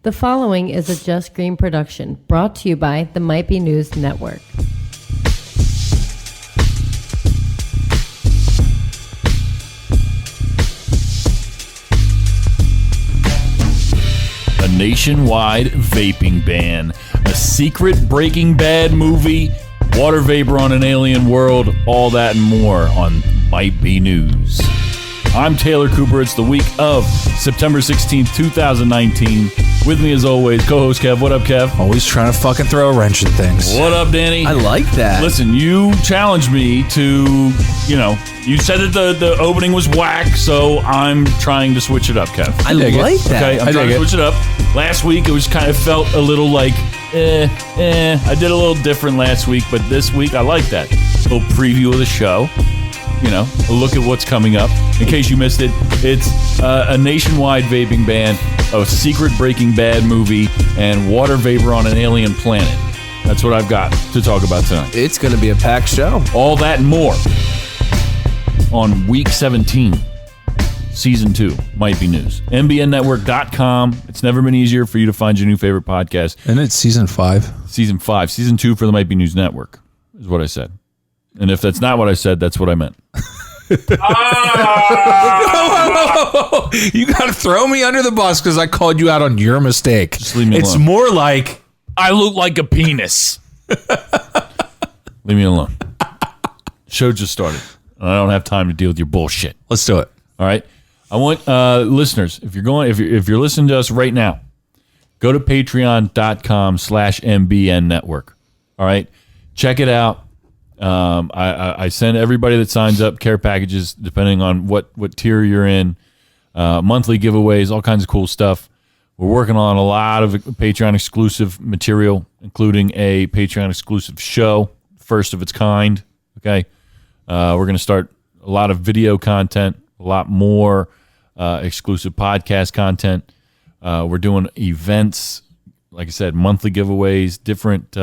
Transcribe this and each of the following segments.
The following is a Just Green production brought to you by the Might Be News Network. A nationwide vaping ban, a secret Breaking Bad movie, water vapor on an alien world, all that and more on Might Be News. I'm Taylor Cooper. It's the week of September 16th, 2019. With me, as always, co-host Kev. What up, Kev? Always trying to fucking throw a wrench in things. What up, Danny? I like that. Listen, you challenged me to, you said that the opening was whack, so I'm trying to switch it up, Kev. I like that. Okay, I'm trying to switch it up. Last week, it was kind of felt a little like, I did a little different last week, but this week, I like that. A little preview of the show. A look at what's coming up. In case you missed it, it's a nationwide vaping ban, a secret Breaking Bad movie, and water vapor on an alien planet. That's what I've got to talk about tonight. It's going to be a packed show. All that and more on week 17, season 2, Might Be News. MBNnetwork.com. It's never been easier for you to find your new favorite podcast. And it's season 5. Season 5. Season 2 for the Might Be News Network is what I said. And if that's not what I said, that's what I meant. You got to throw me under the bus because I called you out on your mistake. Just leave me alone. It's more like I look like a penis. Leave me alone. Show just started. I don't have time to deal with your bullshit. Let's do it. All right. I want listeners, if you're listening to us right now, go to patreon.com/MBN network. All right. Check it out. I send everybody that signs up care packages depending on what tier you're in, monthly giveaways, all kinds of cool stuff. We're working on a lot of Patreon exclusive material, including a Patreon exclusive show, first of its kind. Okay. We're going to start a lot of video content, a lot more exclusive podcast content. We're doing events, like I said, monthly giveaways, different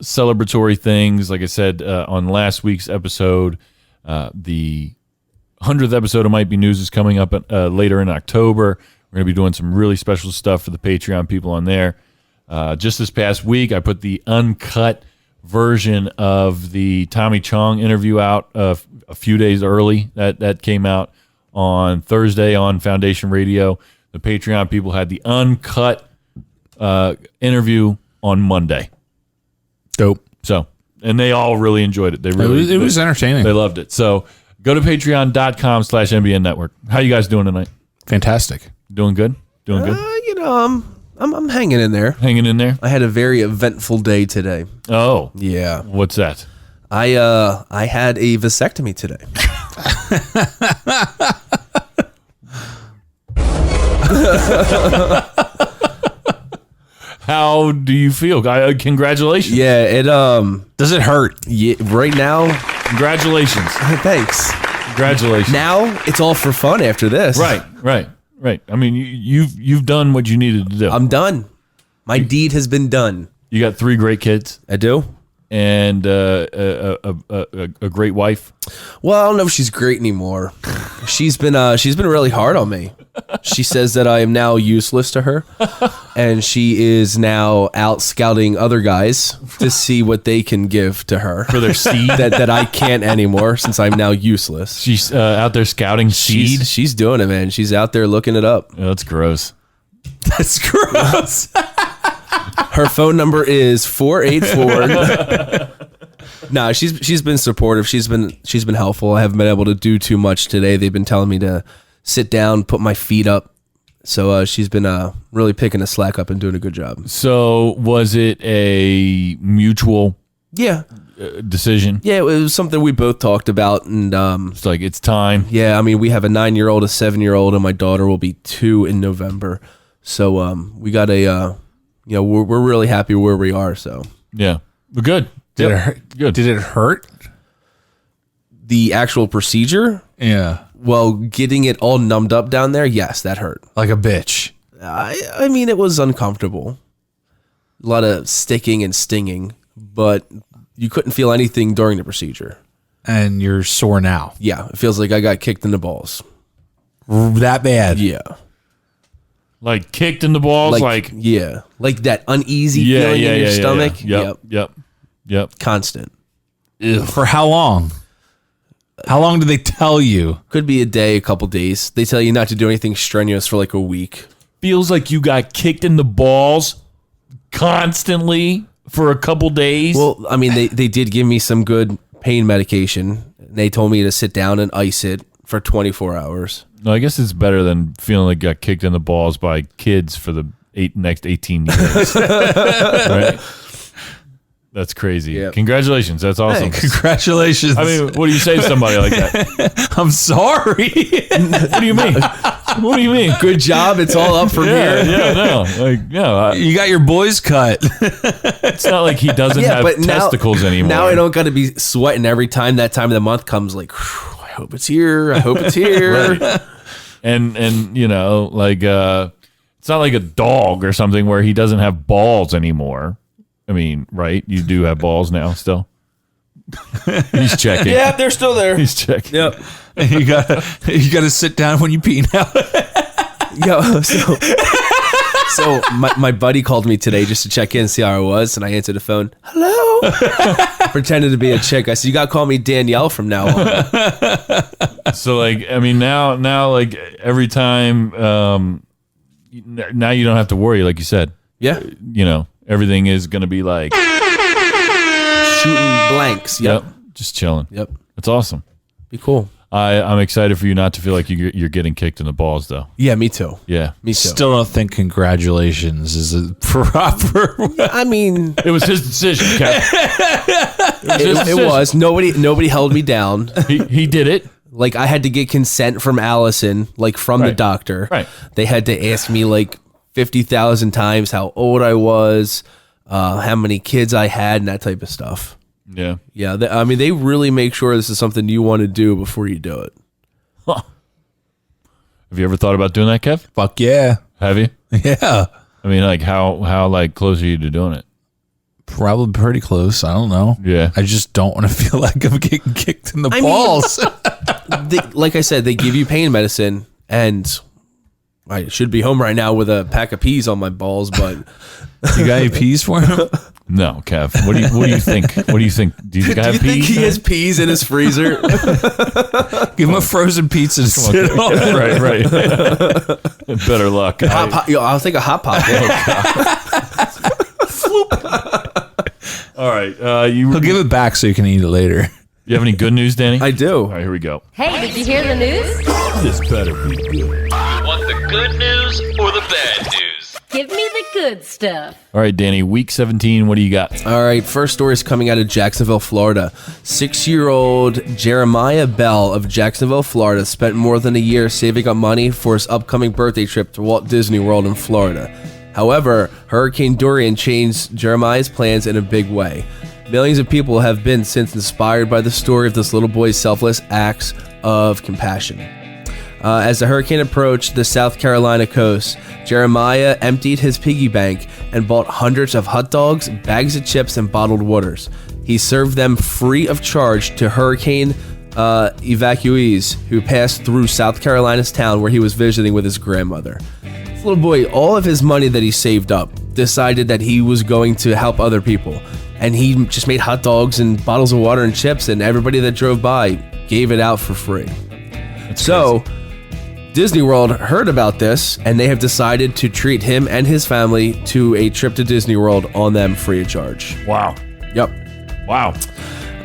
celebratory things. Like I said on last week's episode, the 100th episode of Might Be News is coming up later in October. We're going to be doing some really special stuff for the Patreon people on there. Just this past week, I put the uncut version of the Tommy Chong interview out a few days early. That came out on Thursday on Foundation Radio. The Patreon people had the uncut interview on Monday. Dope. So, and they all really enjoyed it. It was entertaining. They loved it. So go to patreon.com/MBN network. How you guys doing tonight? Fantastic. Doing good? Doing good? I'm hanging in there. Hanging in there? I had a very eventful day today. Oh. Yeah. What's that? I had a vasectomy today. How do you feel? Congratulations. Yeah, it Does it hurt? Yeah, right now. Congratulations. Thanks. Congratulations. Now it's all for fun after this. Right. I mean, you've done what you needed to do. I'm done. My deed has been done. You got 3 great kids. I do. And a great wife. Well, I don't know if she's great anymore. She's been really hard on me. She says that I am now useless to her, and she is now out scouting other guys to see what they can give to her for their seed that I can't anymore since I'm now useless. She's out there scouting seed. She's doing it, man. She's out there looking it up. Oh, that's gross. That's gross. Her phone number is 484. No, she's been supportive. She's been helpful. I haven't been able to do too much today. They've been telling me to sit down, put my feet up. So she's been really picking the slack up and doing a good job. So was it a mutual decision? Yeah, it was something we both talked about, and it's like it's time. Yeah, I mean, we have a 9-year-old, a 7-year-old, and my daughter will be 2 in November. So we got we're really happy where we are. So yeah, we're good. Did it hurt? Good. Did it hurt? The actual procedure? Yeah. Well, getting it all numbed up down there, yes, that hurt. Like a bitch. I mean, it was uncomfortable. A lot of sticking and stinging, but you couldn't feel anything during the procedure. And you're sore now. Yeah, it feels like I got kicked in the balls. That bad? Yeah. Like kicked in the balls, like yeah, like that uneasy feeling in your stomach. Yep. Constant. Ew. For how long? How long do they tell you? Could be a day, a couple days. They tell you not to do anything strenuous for like a week. Feels like you got kicked in the balls constantly for a couple days. Well, I mean, they did give me some good pain medication. They told me to sit down and ice it for 24 hours. No, I guess it's better than feeling like you got kicked in the balls by kids for the next 18 years. Right? That's crazy. Yep. Congratulations. That's awesome. Congratulations. I mean, what do you say to somebody like that? I'm sorry. What do you mean? What do you mean? Good job. It's all up from here. You got your boys cut. It's not like he doesn't have testicles anymore. Now I don't got to be sweating every time that time of the month comes. Like, I hope it's here. I hope it's here. Right. And you know, like it's not like a dog or something where he doesn't have balls anymore. I mean, right? You do have balls now still. He's checking. Yeah, they're still there. He's checking. Yep. You gotta sit down when you pee now. Yo, so my buddy called me today just to check in and see how I was, and I answered the phone. Hello. Pretended to be a chick. I said, you gotta call me Danielle from now on. So like, I mean, now like every time, now you don't have to worry, like you said. Yeah. You know, everything is gonna be like shooting blanks. Yep. Just chilling. Yep. That's awesome. Be cool. I'm excited for you not to feel like you're getting kicked in the balls, though. Yeah, me too. Yeah. Me too. Still don't think congratulations is a proper. I mean, it was his decision, Kev. It was. Nobody held me down. He did it. Like, I had to get consent from Allison, like from the doctor. Right. They had to ask me like 50,000 times how old I was, how many kids I had, and that type of stuff. Yeah. Yeah. I mean, they really make sure this is something you want to do before you do it. Huh. Have you ever thought about doing that, Kev? Fuck yeah. Have you? Yeah. I mean, like how like close are you to doing it? Probably pretty close. I don't know. Yeah. I just don't want to feel like I'm getting kicked in the balls. Like I said, they give you pain medicine, and I should be home right now with a pack of peas on my balls, but you got any peas for him? No, Kev. What do you think? What do you think? Do you think I have do you peas? think he has peas in his freezer? Give him a frozen pizza to sit on. Yeah, right. Better luck. I'll take a hot pot. All right. He'll give it back so you can eat it later. You have any good news, Danny? I do. All right, here we go. Hey, did you hear the news? This better be good. Want the good news or the bad news? Give me the good stuff. All right, Danny, week 17, what do you got? All right, first story is coming out of Jacksonville, Florida. 6-year-old Jeremiah Bell of Jacksonville, Florida, spent more than a year saving up money for his upcoming birthday trip to Walt Disney World in Florida. However, Hurricane Dorian changed Jeremiah's plans in a big way. Millions of people have been since inspired by the story of this little boy's selfless acts of compassion. As the hurricane approached the South Carolina coast, Jeremiah emptied his piggy bank and bought hundreds of hot dogs, bags of chips, and bottled waters. He served them free of charge to hurricane evacuees who passed through South Carolina's town where he was visiting with his grandmother. This little boy, all of his money that he saved up, decided that he was going to help other people. And he just made hot dogs and bottles of water and chips, and everybody that drove by gave it out for free. So Disney World heard about this, and they have decided to treat him and his family to a trip to Disney World on them free of charge. Wow. Yep. Wow.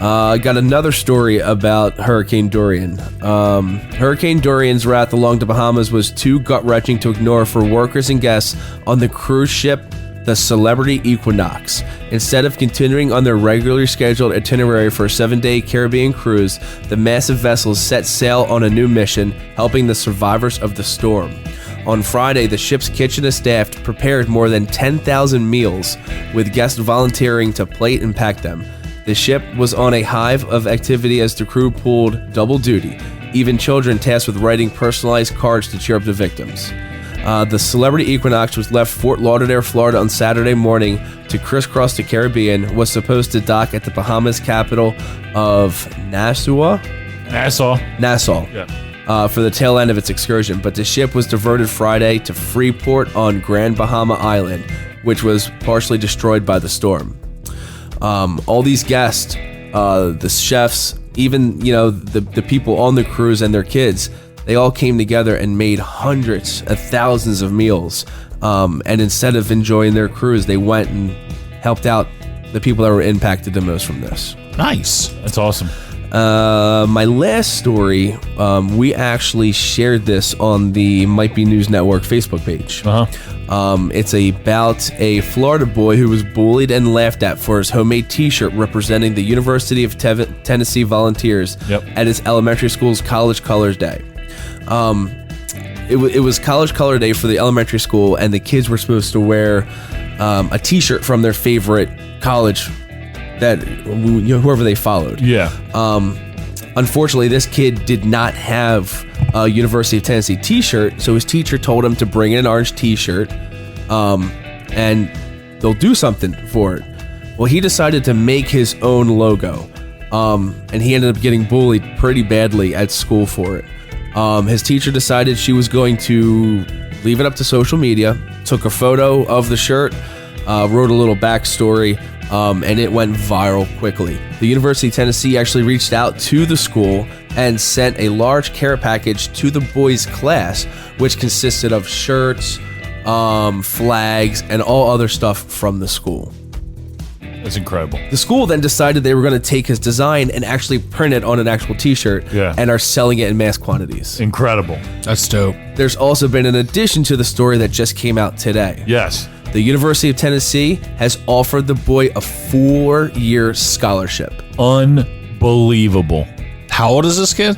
I got another story about Hurricane Dorian. Hurricane Dorian's wrath along the Bahamas was too gut-wrenching to ignore for workers and guests on the cruise ship the Celebrity Equinox. Instead of continuing on their regularly scheduled itinerary for a 7-day Caribbean cruise, the massive vessels set sail on a new mission, helping the survivors of the storm. On Friday, the ship's kitchen and staff prepared more than 10,000 meals, with guests volunteering to plate and pack them. The ship was on a hive of activity as the crew pulled double duty, even children tasked with writing personalized cards to cheer up the victims. The Celebrity Equinox was left Fort Lauderdale, Florida on Saturday morning to crisscross the Caribbean, was supposed to dock at the Bahamas capital of Nassau. Nassau. Yeah. for the tail end of its excursion, but the ship was diverted Friday to Freeport on Grand Bahama Island, which was partially destroyed by the storm. All these guests, the chefs, even the people on the cruise and their kids, they all came together and made hundreds of thousands of meals. And instead of enjoying their cruise, they went and helped out the people that were impacted the most from this. Nice. That's awesome. My last story, we actually shared this on the Might Be News Network Facebook page. It's about a Florida boy who was bullied and laughed at for his homemade T-shirt representing the University of Tennessee Volunteers at his elementary school's College Colors Day. It was College Color Day for the elementary school, and the kids were supposed to wear a T-shirt from their favorite college that whoever they followed. Unfortunately, this kid did not have a University of Tennessee T-shirt, so his teacher told him to bring in an orange T-shirt, and they'll do something for it. Well, he decided to make his own logo, and he ended up getting bullied pretty badly at school for it. His teacher decided she was going to leave it up to social media, took a photo of the shirt, wrote a little backstory, and it went viral quickly. The University of Tennessee actually reached out to the school and sent a large care package to the boys' class, which consisted of shirts, flags, and all other stuff from the school. That's incredible. The school then decided they were going to take his design and actually print it on an actual T-shirt and are selling it in mass quantities. Incredible. That's dope. There's also been an addition to the story that just came out today. Yes. The University of Tennessee has offered the boy a 4-year scholarship. Unbelievable. How old is this kid?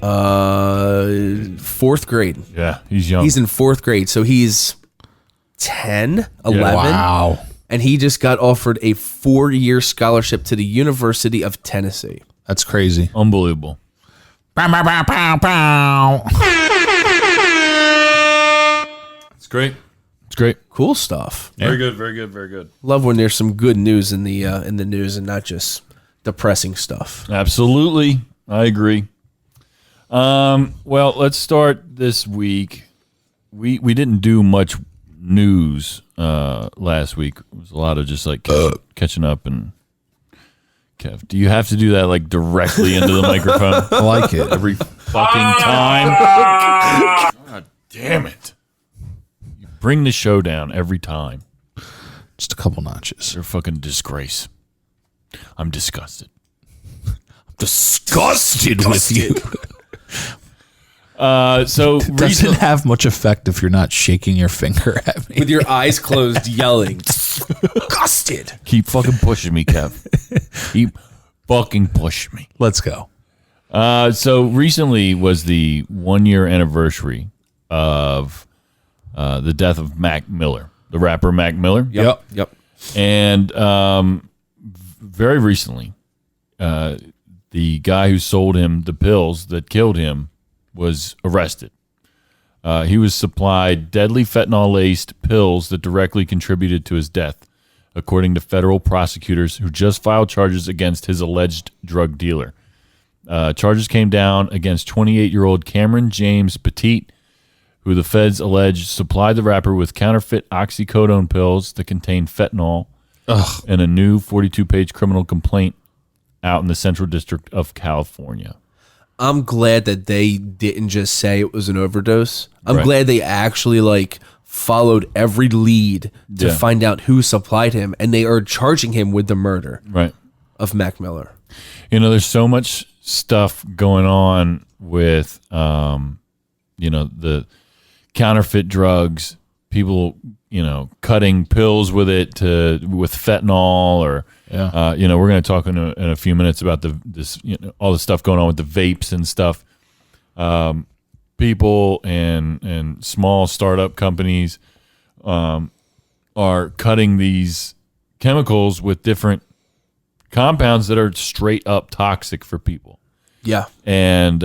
4th grade. Yeah, he's young. He's in 4th grade, so he's 10, 11. Wow. And he just got offered a 4-year scholarship to the University of Tennessee. That's crazy. Unbelievable. Bow, bow, bow, bow, bow. It's great. It's great. Cool stuff. Very good. Very good. Very good. Love when there's some good news in the news and not just depressing stuff. Absolutely. I agree. Well, let's start this week. We didn't do much news last week. It was a lot of just like catching up. And Kev, do you have to do that like directly into the microphone? I like it. Every fucking time. God damn it. You bring the show down every time. Just a couple notches. You're a fucking disgrace. I'm disgusted. Disgusted with you. So It doesn't have much effect if you're not shaking your finger at me. With your eyes closed, yelling. Disgusted. keep fucking pushing me, Kev. Keep fucking pushing me. Let's go. So recently was the 1-year anniversary of the death of Mac Miller, the rapper Mac Miller. Yep. And very recently, the guy who sold him the pills that killed him was arrested. He was supplied deadly fentanyl-laced pills that directly contributed to his death, according to federal prosecutors who just filed charges against his alleged drug dealer. Charges came down against 28-year-old Cameron James Petit, who the feds alleged supplied the rapper with counterfeit oxycodone pills that contained fentanyl in a new 42-page criminal complaint out in the Central District of California. I'm glad that they didn't just say it was an overdose. I'm Right. glad they actually followed every lead to Yeah. find out who supplied him, and they are charging him with the murder Right. of Mac Miller. You know, there's so much stuff going on with, the counterfeit drugs, people, cutting pills with fentanyl or, we're going to talk in a few minutes about all the stuff going on with the vapes and stuff. People and small startup companies are cutting these chemicals with different compounds that are straight up toxic for people. Yeah. And,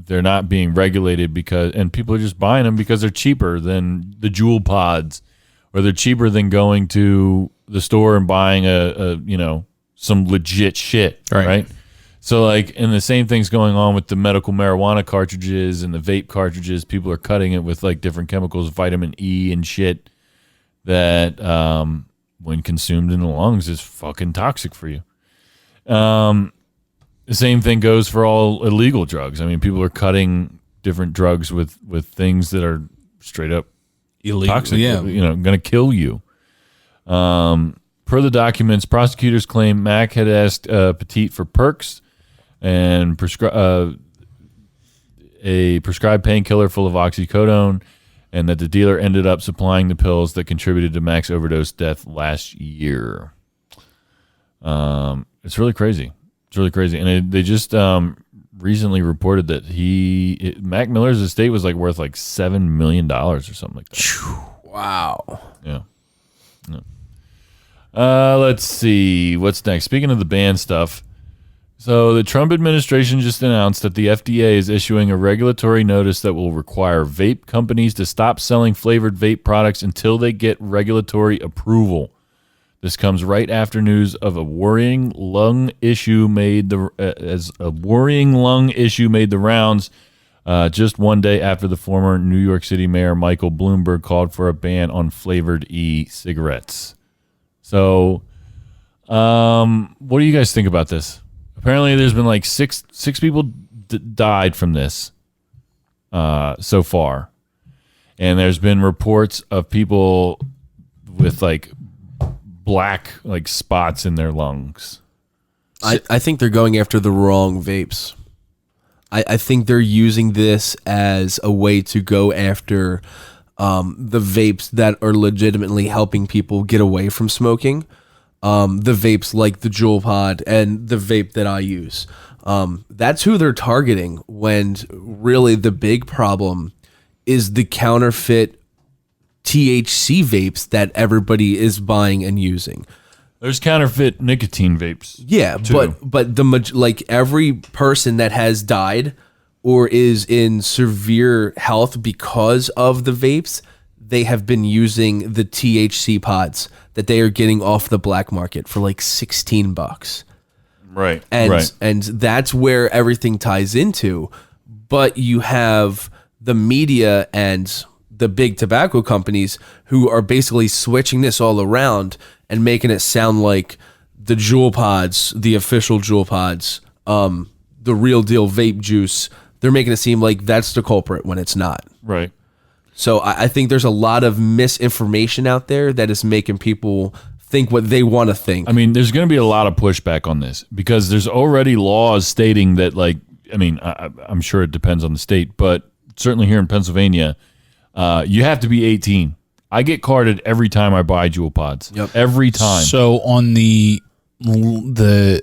they're not being regulated and people are just buying them because they're cheaper than the Jewel pods, or they're cheaper than going to the store and buying some legit shit. Right. So like, and the same thing's going on with the medical marijuana cartridges and the vape cartridges. People are cutting it with like different chemicals, vitamin E and shit that when consumed in the lungs is fucking toxic for you. The same thing goes for all illegal drugs. I mean, people are cutting different drugs with things that are straight up Illegal, toxic, yeah. going to kill you. Per the documents, prosecutors claim Mac had asked Petit for perks and a prescribed painkiller full of oxycodone, and that the dealer ended up supplying the pills that contributed to Mac's overdose death last year. It's really crazy. It's really crazy. And they just recently reported that Mac Miller's estate was like worth like $7 million or something like that. Wow. Yeah. Let's see. What's next? Speaking of the ban stuff. So the Trump administration just announced that the FDA is issuing a regulatory notice that will require vape companies to stop selling flavored vape products until they get regulatory approval. This comes right after news of a worrying lung issue made the rounds just one day after the former New York City Mayor Michael Bloomberg called for a ban on flavored e-cigarettes. So, what do you guys think about this? Apparently, there's been like six people died from this so far, and there's been reports of people with like black like spots in their lungs. I think they're going after the wrong vapes. I think they're using this as a way to go after the vapes that are legitimately helping people get away from smoking. The vapes like the Juul Pod and the vape that I use. That's who they're targeting, when really the big problem is the counterfeit THC vapes that everybody is buying and using. There's counterfeit nicotine vapes. Yeah, too. but like every person that has died or is in severe health because of the vapes, they have been using the THC pods that they are getting off the black market for like $16. Right. And that's where everything ties into. But you have the media and the big tobacco companies who are basically switching this all around and making it sound like the Juul Pods, the official Juul Pods, the real deal vape juice, they're making it seem like that's the culprit when it's not. Right. So I think there's a lot of misinformation out there that is making people think what they want to think. I mean, there's going to be a lot of pushback on this because there's already laws stating that, like, I mean, I'm sure it depends on the state, but certainly here in Pennsylvania, you have to be 18. I get carded every time I buy Juul Pods. Yep. Every time. So on the Juul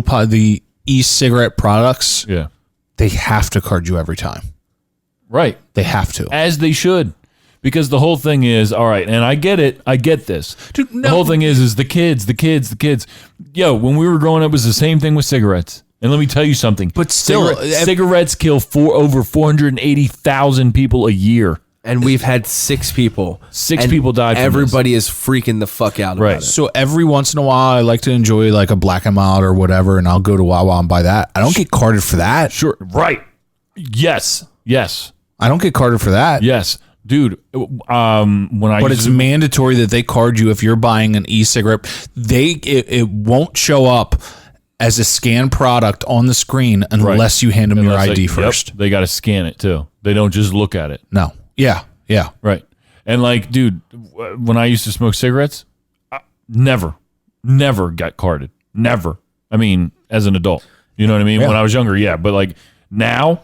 Pod, the e-cigarette products, Yeah. they have to card you every time. Right. They have to. As they should. Because the whole thing is, all right, and I get it. I get this. Dude, The whole thing is the kids. Yo, when we were growing up, it was the same thing with cigarettes. And let me tell you something. But still, cigarettes kill over 480,000 people a year. And we've had 6 people. Six and people died from everybody is freaking the fuck out about Right. it. So every once in a while, I like to enjoy like a Black and Mild or whatever, and I'll go to Wawa and buy that. I don't get carded for that. Sure. Right. Yes. I don't get carded for that. Yes. Dude, when I But used it's to- mandatory that they card you if you're buying an e-cigarette. It won't show up as a scanned product on the screen unless you hand them your Unless ID they- first. Yep, they got to scan it too. They don't just look at it. No. Yeah. Right. And like, dude, when I used to smoke cigarettes, I never got carded. Never. I mean, as an adult, you know what I mean? Yeah. When I was younger, yeah. But like now,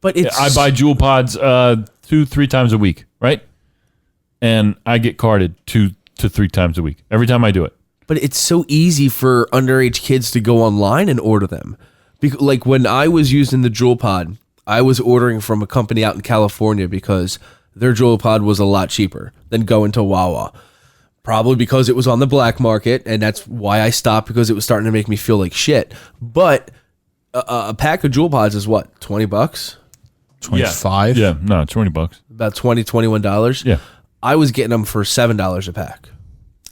But it's I buy Juul Pods 2-3 times a week, right? And I get carded 2 to 3 times a week every time I do it. But it's so easy for underage kids to go online and order them. Like when I was using the Juul Pod, I was ordering from a company out in California because their Juul Pod was a lot cheaper than going to Wawa. Probably because it was on the black market, and that's why I stopped, because it was starting to make me feel like shit. But a pack of Juul Pods is what, $20? 25. Yeah, no, $20. About $20, $21. Yeah. I was getting them for $7 a pack.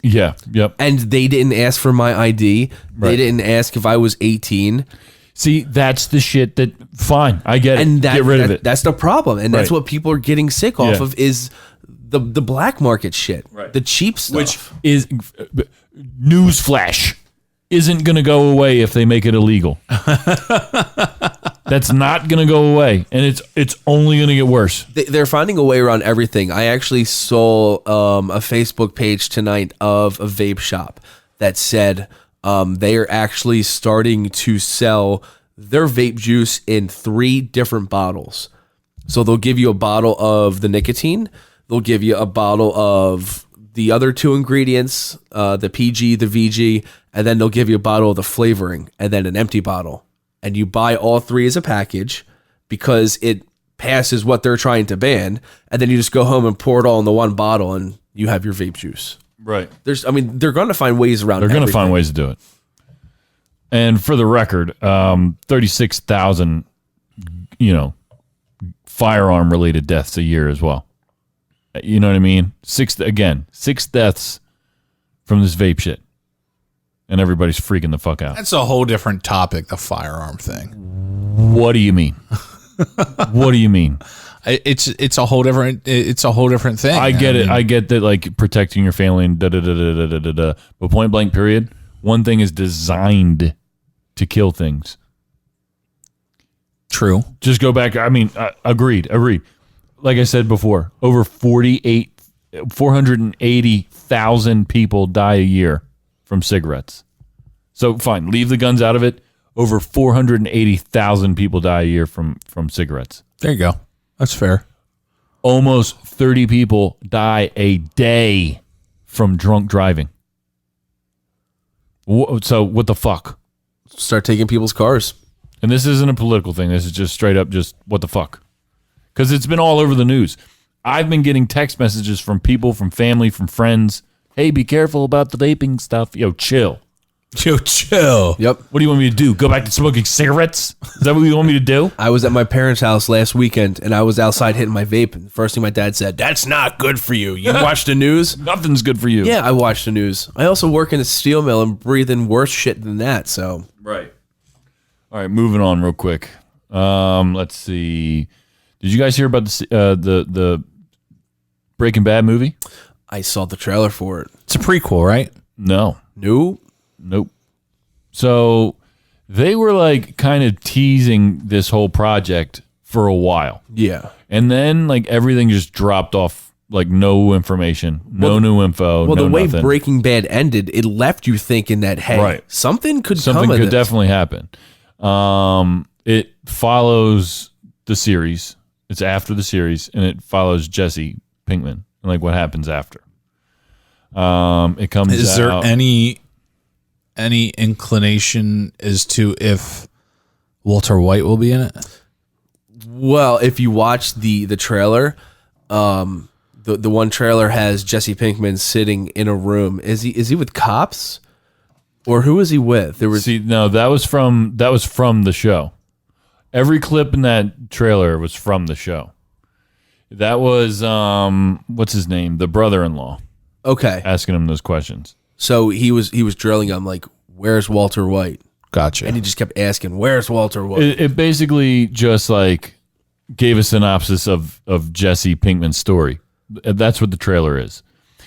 Yeah. Yep. And they didn't ask for my ID. Right. They didn't ask if I was 18. See, that's the shit that. Fine, I get it. And Get rid of it. That's the problem. And that's Right. what people are getting sick off Yeah. of is the black market shit. Right. The cheap stuff. Which is newsflash isn't going to go away if they make it illegal. That's not going to go away, and it's only going to get worse. They're finding a way around everything. I actually saw a Facebook page tonight of a vape shop that said they are actually starting to sell their vape juice in 3 different bottles. So they'll give you a bottle of the nicotine, they'll give you a bottle of the other 2 ingredients, the PG, the VG, and then they'll give you a bottle of the flavoring, and then an empty bottle. And you buy all 3 as a package because it passes what they're trying to ban, and then you just go home and pour it all in the one bottle, and you have your vape juice. Right. They're going to find ways around. They're going to everything. find ways to do it. And for the record, 36,000, firearm related deaths a year as well. You know what I mean? 6 deaths from this vape shit. And everybody's freaking the fuck out. That's a whole different topic, the firearm thing. What do you mean? What do you mean? It's a whole different thing. I get it. mean, I get that, like, protecting your family and da da da da da da da. But point blank period, one thing is designed to kill things. True. Just go back. I mean, agreed. Like I said before, over 480,000 people die a year from cigarettes. So fine, leave the guns out of it. Over 480,000 people die a year from cigarettes. There you go. That's fair. Almost 30 people die a day from drunk driving. So what the fuck? Start taking people's cars. And this isn't a political thing. This is just straight up just what the fuck. Because it's been all over the news. I've been getting text messages from people, from family, from friends. Hey, be careful about the vaping stuff. Yo, chill. Chill. Yep. What do you want me to do? Go back to smoking cigarettes? Is that what you want me to do? I was at my parents' house last weekend, and I was outside hitting my vape, and the first thing my dad said, "That's not good for you. You watch the news?" Nothing's good for you. Yeah, I watch the news. I also work in a steel mill and breathe in worse shit than that, so. Right. All right, moving on real quick. Let's see. Did you guys hear about the Breaking Bad movie? I saw the trailer for it. It's a prequel, right? No. Nope. Nope. So they were like kind of teasing this whole project for a while. Yeah. And then like everything just dropped off, like no information, no new info. Well, no the way nothing. Breaking Bad ended, it left you thinking that, hey, Right. something could Something come of could this. definitely happen. It follows the series. It's after the series, and it follows Jesse Pinkman and like what happens after. It comes. Is there out- any inclination as to if Walter White will be in it? Well, if you watch the trailer, the one trailer has Jesse Pinkman sitting in a room. Is he with cops, or who is he with? There was See, no, that was from the show. Every clip in that trailer was from the show. That was what's his name? The brother-in-law okay. asking him those questions. So he was drilling him like, "Where's Walter White?" Gotcha. And he just kept asking, "Where's Walter White?" It basically just like gave a synopsis of Jesse Pinkman's story. That's what the trailer is.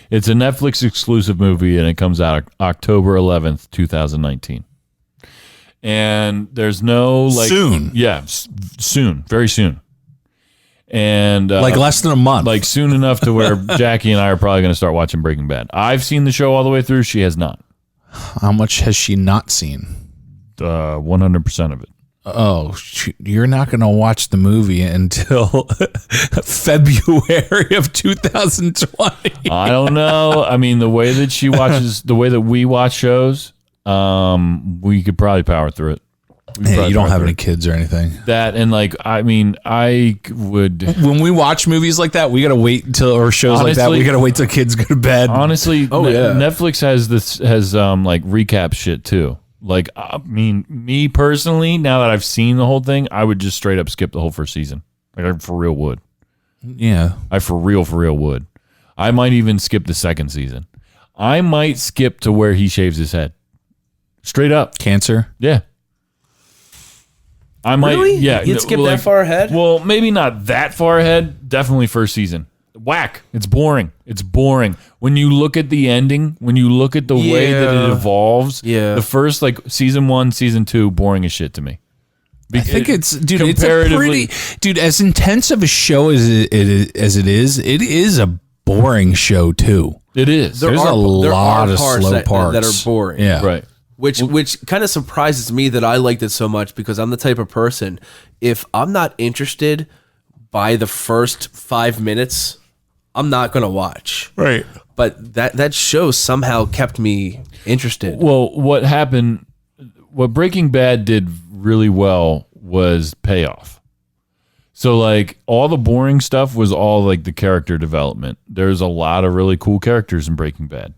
It's a Netflix exclusive movie, and it comes out October 11th, 2019. And there's no like Soon. Yeah, soon, very soon. And like less than a month. like soon enough to where Jackie and I are probably going to start watching Breaking Bad. I've seen the show all the way through. She has not. How much has she not seen? 100% of it. Oh, you're not going to watch the movie until February of 2020. I don't know. I mean, the way that she watches, the way that we watch shows, we could probably power through it. Hey, you don't have any kids or anything. That and like, I mean, I would When we watch movies like that, we got to wait until, or shows like that, Honestly- we got to wait till kids go to bed. honestly. yeah. Netflix has like recap shit too. Like, I mean, me personally, now that I've seen the whole thing, I would just straight up skip the whole first season. Like, I for real would. Yeah. I for real would. I might even skip the second season. I might skip to where he shaves his head. Straight up. Cancer. Yeah. I might. Really? Yeah. You'd skip that far ahead? Well, maybe not that far ahead. Definitely first season. Whack. It's boring. It's boring. When you look at the ending, when you look at the way that it evolves, the first like season 1, season 2, boring as shit to me. I think it's a pretty as intense of a show as it is a boring show too. It is. There's a lot of slow parts that are boring. Yeah, right. Which kind of surprises me that I liked it so much, because I'm the type of person, if I'm not interested by the first 5 minutes, I'm not gonna watch. Right. But that show somehow kept me interested. Well, what Breaking Bad did really well was payoff. So like all the boring stuff was all like the character development. There's a lot of really cool characters in Breaking Bad.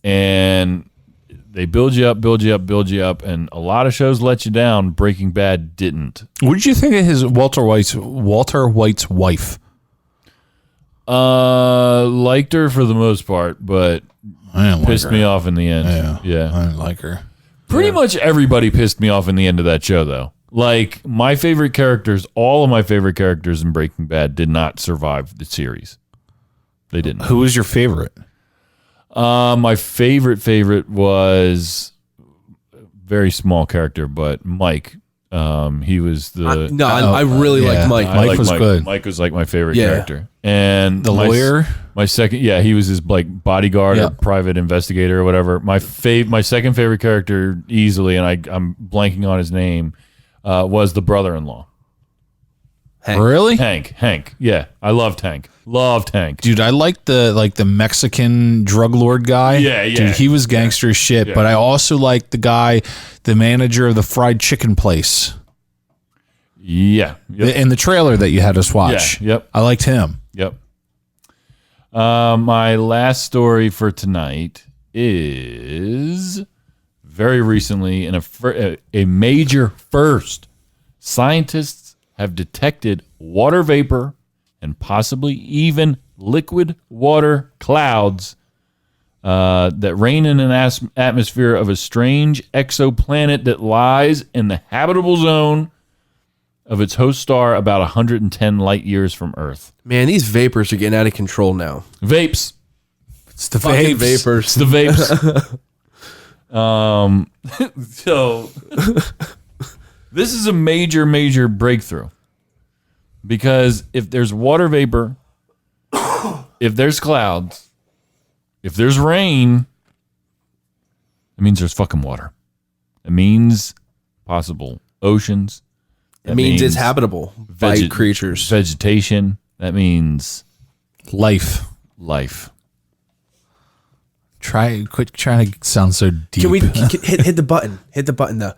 And they build you up, and a lot of shows let you down. Breaking Bad didn't. What did you think of his Walter White's wife? Liked her for the most part, but I didn't pissed like me her. off in the end. Yeah. I didn't like her. Pretty much everybody pissed me off in the end of that show, though. Like, my favorite characters, all of my favorite characters in Breaking Bad did not survive the series. They didn't. Who was your favorite? My favorite was a very small character, but Mike. He was the... I really liked Mike. Mike was good. Mike was like my favorite Yeah. character. And The lawyer? My second, he was his like bodyguard or private investigator or whatever. My second favorite character easily, and I'm blanking on his name, was the brother-in-law. Hank. Really? Hank. Yeah, I loved Hank. Dude, I liked the Mexican drug lord guy. Yeah. Dude, he was gangster as shit. Yeah. But I also liked the manager of the fried chicken place. Yeah. Yep. In the trailer that you had us watch. Yeah, yep. I liked him. Yep. My last story for tonight is very recently in a major first. Scientists have detected water vapor and possibly even liquid water clouds that rain in an atmosphere of a strange exoplanet that lies in the habitable zone of its host star about 110 light years from Earth. Man, these vapors are getting out of control now. Vapes. It's the Fucking vapors. It's the vapes. So this is a major breakthrough, because if there's water vapor, if there's clouds, if there's rain, it means there's fucking water. It means possible oceans. It means it's habitable by creatures. Vegetation. That means life. Quit trying to sound so deep. Can we hit the button? Hit the button though.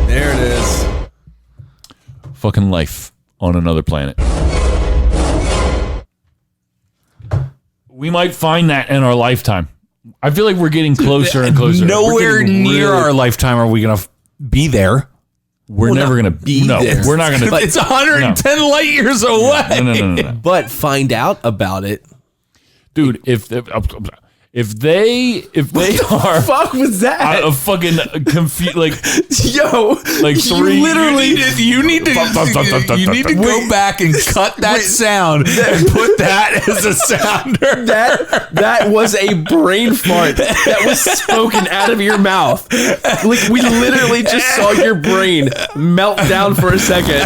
There it is. fucking life on another planet. We might find that in our lifetime. I feel like we're getting closer and closer. Nowhere near our lifetime are we going to be there. We're never going to be No, there. we're not going to. It's 110 light years away. No. But find out about it. Dude, if they are Fuck was that? a fucking confused, like Yo, like three. You need to go back and cut that sound and put that as a sounder. that was a brain fart that was spoken out of your mouth. Like we literally just saw your brain melt down for a second.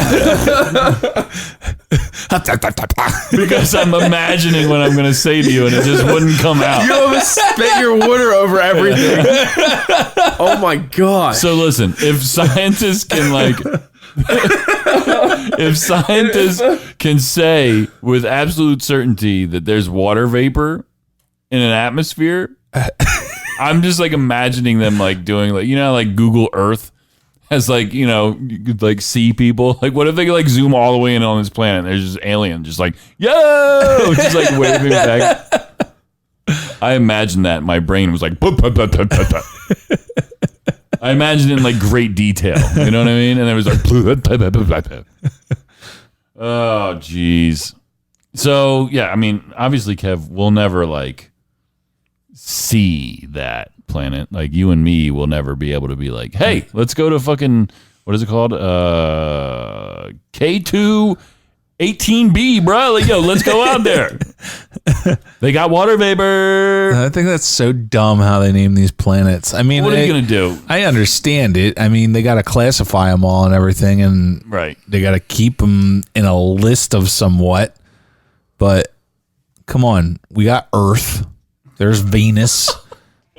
Because I'm imagining what I'm going to say to you, and it just wouldn't come out. You almost spit your water over everything. Oh my god. So listen, if scientists can say with absolute certainty that there's water vapor in an atmosphere, I'm just like imagining them like doing like, you know, like Google Earth has like, you know, you could like see people. Like what if they could like zoom all the way in on this planet and there's just alien just like, yo, just like waving back. I imagined that. My brain was like, I imagined it in like great detail. You know what I mean? And it was like, oh, geez. So, yeah, I mean, obviously, Kev, we'll never like see that planet. Like you and me will never be able to be like, hey, let's go to fucking, what is it called? K2 18B, bro. Like, yo, let's go out there. They got water vapor. I think that's so dumb how they name these planets. I mean, What are you going to do? I understand it. I mean, they got to classify them all and everything, and Right. they got to keep them in a list of somewhat. But come on, we got Earth. There's Venus.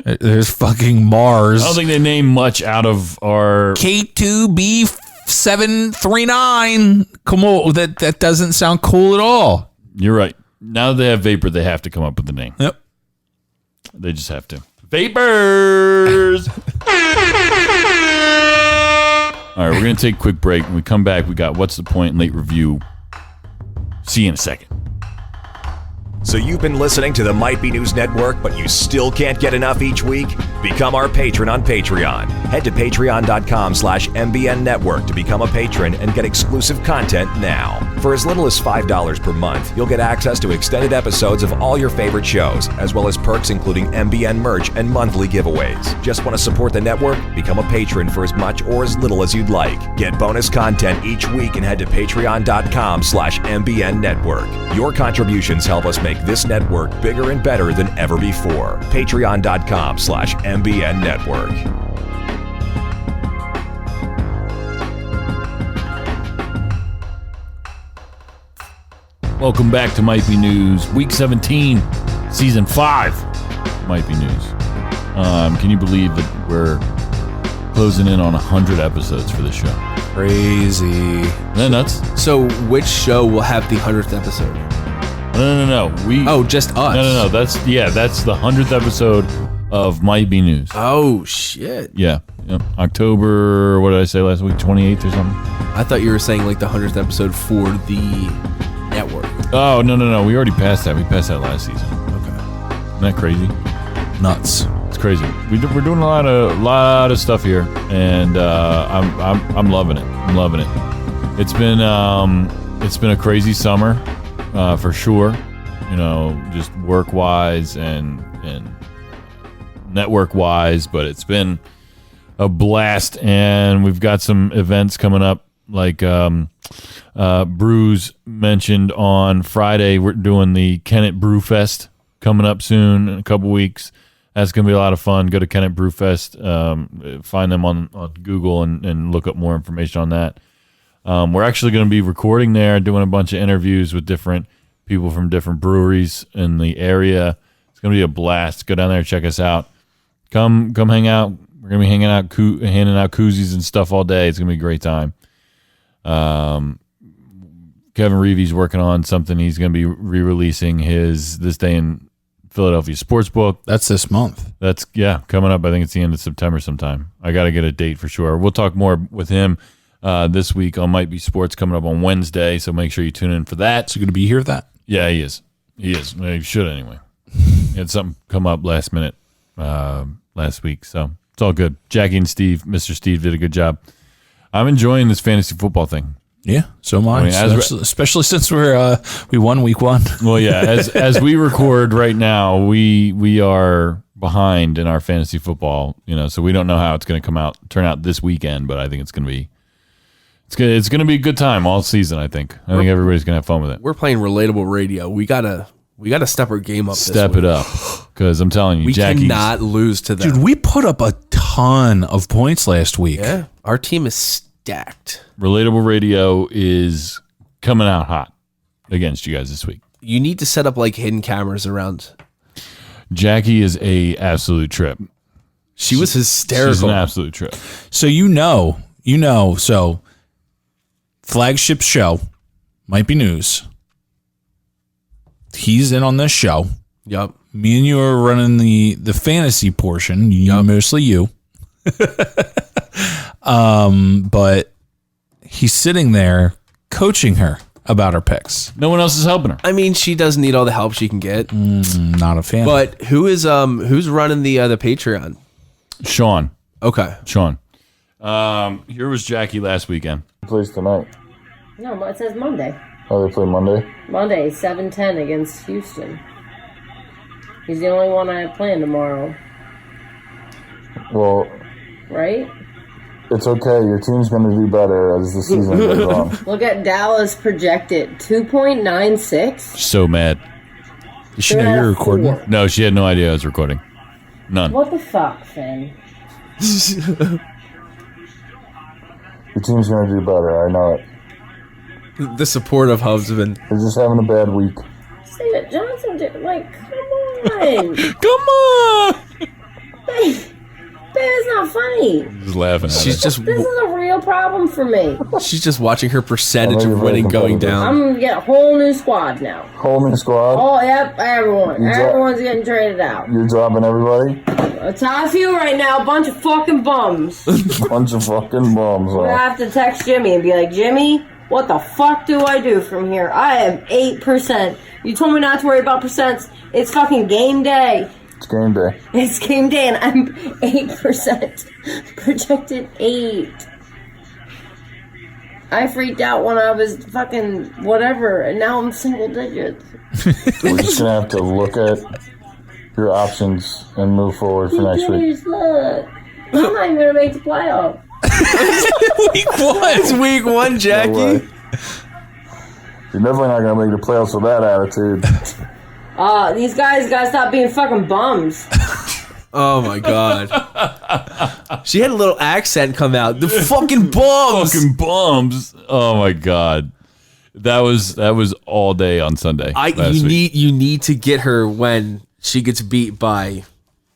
There's fucking Mars. I don't think they name much out of our... K2B739. Come on, that doesn't sound cool at all. You're right. Now that they have vapor, they have to come up with a name. Yep. They just have to. Vapors! All right, we're going to take a quick break. When we come back, we got What's the Point and Late Review. See you in a second. So you've been listening to the Might Be News Network, but you still can't get enough each week? Become our patron on Patreon. Head to patreon.com/MBN Network to become a patron and get exclusive content now. For as little as $5 per month, you'll get access to extended episodes of all your favorite shows, as well as perks including MBN merch and monthly giveaways. Just want to support the network? Become a patron for as much or as little as you'd like. Get bonus content each week and head to patreon.com/MBN Network. Your contributions help us make this network bigger and better than ever before. Patreon.com/MBN Network. Welcome back to Might Be News, Week 17, Season 5. Might Be News. Can you believe that we're closing in on 100 episodes for this show? Crazy. Isn't that nuts? So which show will have the 100th episode? No. Just us. No. That's the 100th episode of Might Be News. Oh, shit. Yeah. Yep. October, what did I say last week? 28th or something? I thought you were saying like the 100th episode for the network. Oh, no. We already passed that. We passed that last season. Okay. Isn't that crazy? Nuts. It's crazy. We're doing a lot of stuff here, and I'm loving it. I'm loving it. It's been a crazy summer, for sure. You know, just work wise and network wise, but it's been a blast, and we've got some events coming up. Like Brews mentioned on Friday, we're doing the Kennett Brew Fest coming up soon in a couple weeks. That's going to be a lot of fun. Go to Kennett Brew Fest, find them on Google and look up more information on that. We're actually going to be recording there, doing a bunch of interviews with different people from different breweries in the area. It's going to be a blast. Go down there, check us out. Come hang out. We're going to be handing out koozies and stuff all day. It's going to be a great time. Kevin Reevy's working on something. He's going to be re-releasing his This Day in Philadelphia sports book. That's this month. That's coming up. I think it's the end of September sometime. I got to get a date for sure. We'll talk more with him this week on Might Be Sports coming up on Wednesday, so make sure you tune in for that. So you're going to be here for that? Yeah, he is. He should anyway. He had something come up last minute last week, so it's all good. Jackie and Steve, Mr. Steve, did a good job. I'm enjoying this fantasy football thing. Yeah, so am I. mean, Especially since we won week 1. Well, yeah, as we record right now, we are behind in our fantasy football. So we don't know how it's going to turn out this weekend, but I think it's going to be a good time all season. I think everybody's going to have fun with it. We're playing relatable radio. We gotta step our game up. Step it up, because I'm telling you, we Jackie's, cannot lose to them. Dude, we put up a ton of points last week. Yeah, our team is stacked. Relatable Radio is coming out hot against you guys this week. You need to set up like hidden cameras around. Jackie is a absolute trip. She was hysterical. She's an absolute trip. So so flagship show, Might Be News. He's in on this show. Yup. Me and you are running the fantasy portion. Mostly you. But he's sitting there coaching her about her picks. No one else is helping her. I mean, she does need all the help she can get. Not a fan. But who's running the Patreon? Sean. Okay. Sean. Here was Jackie last weekend. Plays tonight. No, it says Monday. Oh, they play Monday? Monday, 7:10 against Houston. He's the only one I have planned tomorrow. Well, right? It's okay. Your team's going to do better as the season goes on. Look at Dallas projected 2.96. So mad. Did she know you're recording? No, she had no idea I was recording. None. What the fuck, Finn? Your team's going to do better. I know it. The support of Hubs have been. They're just having a bad week. Steven Johnson, like, come on. Come on! Babe, it's not funny. Just laughing at She's it. just. This is a real problem for me. She's just watching her percentage I know of you're very winning going competitive. I'm down. gonna get a whole new squad now. Whole new squad. Oh, yep, everyone. You dro- Everyone's getting traded out. You're dropping everybody. It's how I feel right now, a bunch of fucking bums. Bunch of fucking bums. I'm gonna have to text Jimmy and be like, Jimmy, what the fuck do I do from here? I am 8%. You told me not to worry about percents. It's fucking game day. It's game day. It's game day and I'm 8%. Projected 8. I freaked out when I was fucking whatever, and now I'm single digits. We're just going to have to look at your options and move forward for next week. Jeez, look. I'm not even gonna make the playoff. Week 1. It's week 1, No Jackie. way. You're definitely not going to make the playoffs with that attitude. These guys gotta stop being fucking bums. Oh my god. She had a little accent come out. The fucking bums. Fucking bums. Oh my god. That was all day on Sunday. You need to get her when she gets beat by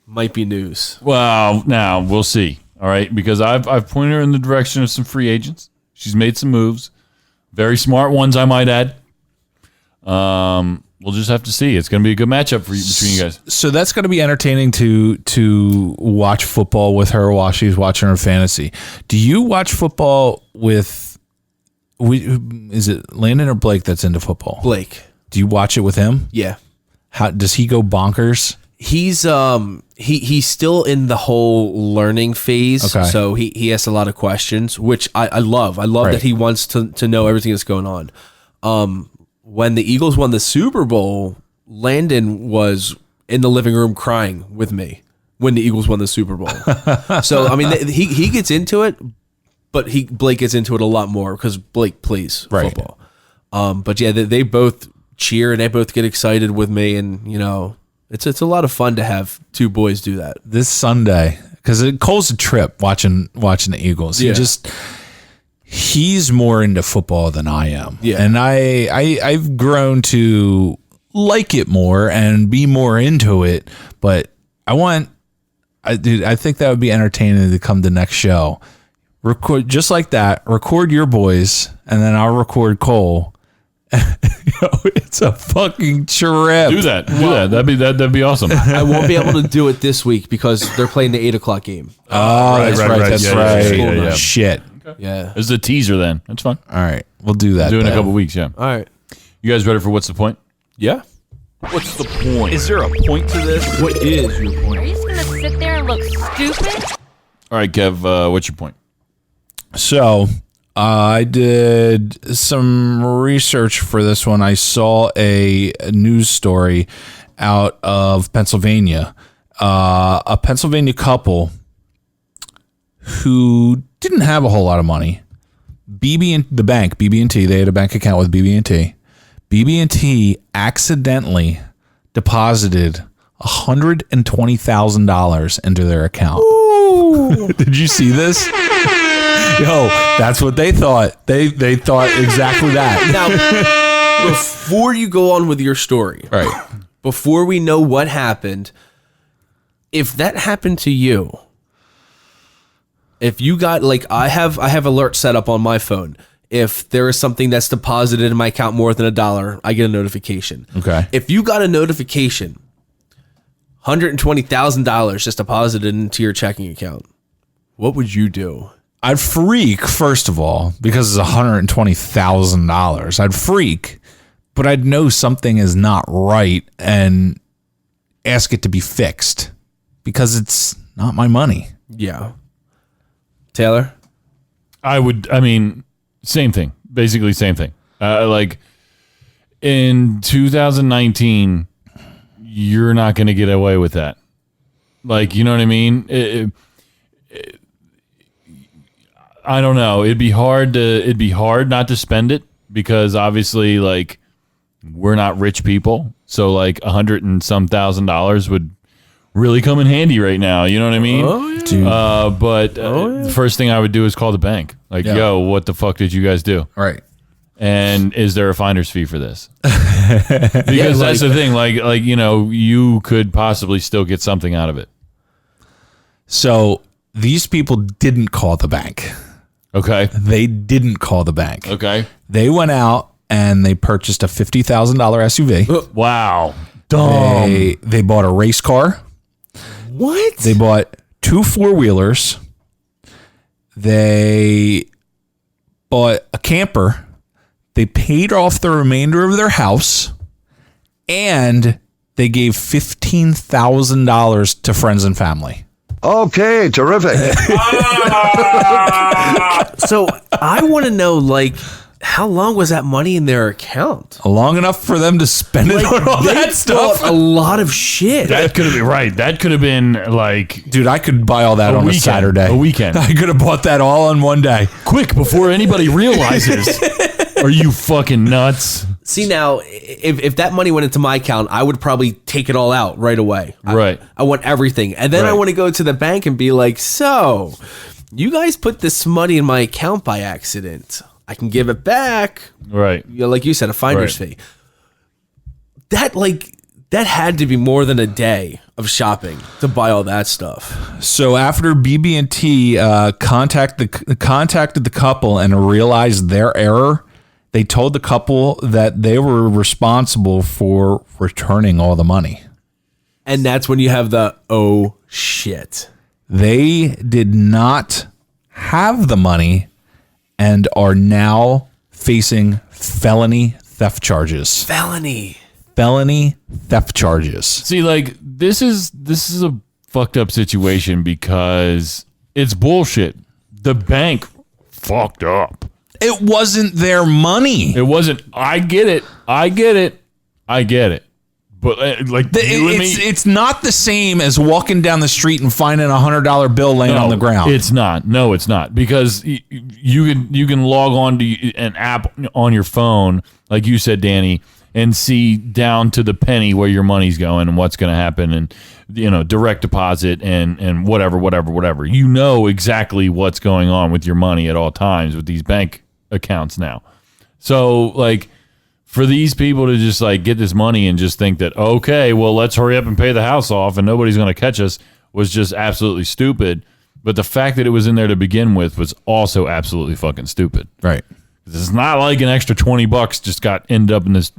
Might Be News. Well, now we'll see. All right, because I've pointed her in the direction of some free agents. She's made some moves, very smart ones, I might add. We'll just have to see. It's going to be a good matchup between you guys. So that's going to be entertaining to watch football with her while she's watching her fantasy. Do you watch football with? Is it Landon or Blake that's into football? Blake. Do you watch it with him? Yeah. How does he go bonkers? He's he's still in the whole learning phase. Okay. So he asks a lot of questions, which I love. I love Right. that he wants to know everything that's going on. When the Eagles won the Super Bowl, Landon was in the living room crying with me when the Eagles won the Super Bowl. So I mean, he gets into it, but Blake gets into it a lot more because Blake plays football. But yeah, they both cheer and they both get excited with me, and you know, it's a lot of fun to have two boys do that. This Sunday, because Cole's a trip watching the Eagles. Yeah. He's more into football than I am. Yeah. And I've grown to like it more and be more into it, but I think that would be entertaining to come to next show. Record just like that, record your boys, and then I'll record Cole. It's a fucking trip. Do that. That'd be awesome. I won't be able to do it this week because they're playing the 8:00 game. Oh, that's right. That's Yeah, right. yeah. Shit. Yeah. This is a teaser then. That's fine. All right. We'll do that. Do it in a then. couple weeks, yeah. All right. You guys ready for what's the point? Yeah. What's the point? Is there a point to this? What is your point? Are you just gonna sit there and look stupid? All right, Kev, what's your point? So I did some research for this one. I saw a news story out of Pennsylvania. A Pennsylvania couple who didn't have a whole lot of money. BB&T, they had a bank account with BB&T. BB&T accidentally deposited $120,000 into their account. Did you see this? Yo, that's what they thought. They thought exactly that. Now, before you go on with your story, Right. before we know what happened, if that happened to you, if you got I have alerts set up on my phone. If there is something that's deposited in my account more than $1, I get a notification. Okay. If you got a notification, $120,000 just deposited into your checking account, what would you do? I'd freak, first of all, because it's $120,000. I'd freak, but I'd know something is not right and ask it to be fixed because it's not my money. Yeah. Taylor? Same thing. Basically, same thing. In 2019, you're not going to get away with that. Like, you know what I mean? I don't know. It'd be hard not to spend it because obviously, like, we're not rich people. So like $100 and some $1,000 would really come in handy right now. You know what I mean? Oh, yeah. But the first thing I would do is call the bank. Like, yo, what the fuck did you guys do? Right. And is there a finder's fee for this? Because that's the thing. Like, you know, you could possibly still get something out of it. So these people didn't call the bank. Okay. They didn't call the bank. Okay. They went out and they purchased a $50,000 SUV. Wow. Dumb. They bought a race car. What? They bought 2 4-wheelers. They bought a camper. They paid off the remainder of their house. And they gave $15,000 to friends and family. Okay, terrific. So I want to know, like, how long was that money in their account? Long enough for them to spend it on all that stuff. A lot of shit. That could have been right. That could have been like, Dude, I could buy all that on a Saturday. A weekend. I could have bought that all in one day. Quick, before anybody realizes. Are you fucking nuts? See, now, if that money went into my account, I would probably take it all out right away. Right. I want everything. And then I want to go to the bank and be like, so, you guys put this money in my account by accident. I can give it back. Right. You know, like you said, a finder's fee. That had to be more than a day of shopping to buy all that stuff. So after BB&T contacted the couple and realized their error, they told the couple that they were responsible for returning all the money. And that's when you have the, oh, shit. They did not have the money and are now facing felony theft charges. Felony Theft charges. See, like, this is a fucked up situation because it's bullshit. The bank fucked up. It wasn't their money. It wasn't. I get it. But It's not the same as walking down the street and finding $100 bill laying on the ground. It's not. No, it's not, because you can log on to an app on your phone, like you said, Danny, and see down to the penny where your money's going and what's going to happen, and direct deposit and whatever. You know exactly what's going on with your money at all times with these bank accounts now. So like, for these people to just like get this money and just think that, okay, well, let's hurry up and pay the house off and nobody's going to catch us, was just absolutely stupid. But the fact that it was in there to begin with was also absolutely fucking stupid. Right. It's not like an extra $20 just ended up in this